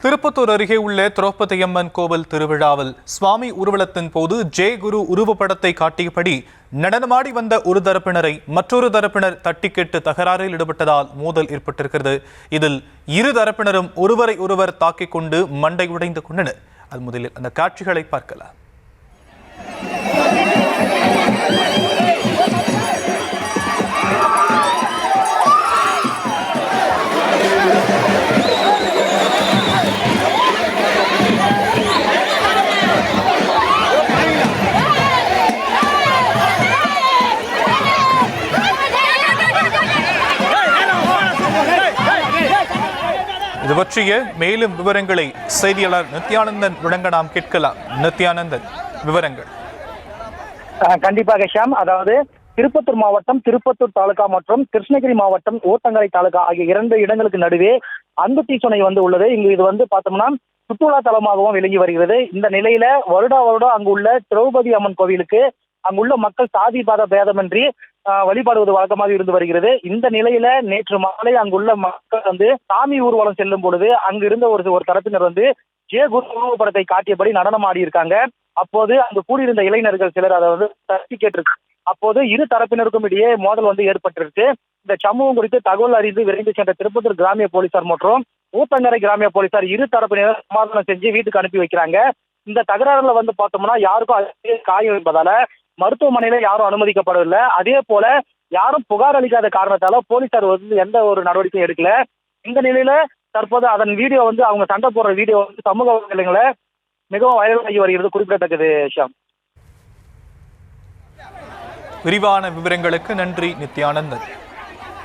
திருப்பத்தூர் அருகே உள்ள திரௌபதியம்மன் கோவில் திருவிழாவில் சுவாமி ஊர்வலத்தின் போது ஜெயகுரு உருவப்படத்தை காட்டியபடி நடனமாடி வந்த ஒரு தரப்பினரை மற்றொரு தரப்பினர் தட்டி கேட்டு தகராறில் ஈடுபட்டதால் மோதல் ஏற்பட்டிருக்கிறது. இதில் இரு தரப்பினரும் ஒருவரை ஒருவர் தாக்கிக் கொண்டு மண்டை உடைந்து கொண்டனர். அது முதலில் அந்த காட்சிகளை பார்க்கலாம். இது பற்றிய மேலும் விவரங்களை செய்தியாளர் நித்யானந்தன் வழங்க நாம் கேட்கலாம். நித்யானந்தன், விவரங்கள். கண்டிப்பாக ஷாம். அதாவது திருப்பத்தூர் மாவட்டம் திருப்பத்தூர் தாலுகா மற்றும் கிருஷ்ணகிரி மாவட்டம் ஊத்தங்கரை தாலுகா ஆகிய 2 இடங்களுக்கு நடுவே அன்புத்தி சுனை உள்ளது. இங்கு இது பார்த்தோம்னா சுற்றுலா தலமாகவும் விளங்கி வருகிறது. இந்த நிலையில வருடம் அங்குள்ள திரௌபதி அம்மன் கோவிலுக்கு அங்குள்ள மக்கள் சாதி பாத பேதமின்றி வழிபாடுவது வழக்கமாக இருந்து வருகிறது. இந்த நிலையில நேற்று மாலை அங்குள்ள மக்கள் சாமி ஊர்வலம் செல்லும் பொழுது அங்கு இருந்த ஒரு தரப்பினர் ஜெயகுரு உருவப்படத்தை காட்டியபடி நடனம் ஆடி இருக்காங்க. அப்போது அங்கு கூடியிருந்த இளைஞர்கள் சிலர் அதை தட்டி கேட்டிருக்கு. அப்போது இரு தரப்பினருக்கும் இடையே மோதல் ஏற்பட்டிருக்கு. இந்த சம்பவம் குறித்து தகவல் அறிந்து விரைந்து சென்ற திருப்பத்தூர் கிராமிய போலீசார் மற்றும் ஊத்தங்கரை கிராமிய போலீசார் இரு தரப்பினர் சமாதானம் செஞ்சு வீட்டுக்கு அனுப்பி வைக்கிறாங்க. இந்த தகராறுல பார்த்தோம்னா யாருக்கும் அதிக காயம் என்பதால மருத்துவமனையில யாரும் அனுமதிக்கப்படவில்லை. அதே போல யாரும் புகார் அளிக்காத காரணத்தால போலீசார் எந்த ஒரு நடவடிக்கையும் எடுக்கல. இந்த நிலையில தற்போது அதன் வீடியோ அவங்க சண்டை போடுற வீடியோ சமூக வலைதளங்கள மிகவும் வைரலாகி வருகிறது, குறிப்பிடத்தக்கது. ஷாம், விரிவான விவரங்களுக்கு நன்றி நித்யானந்தன்.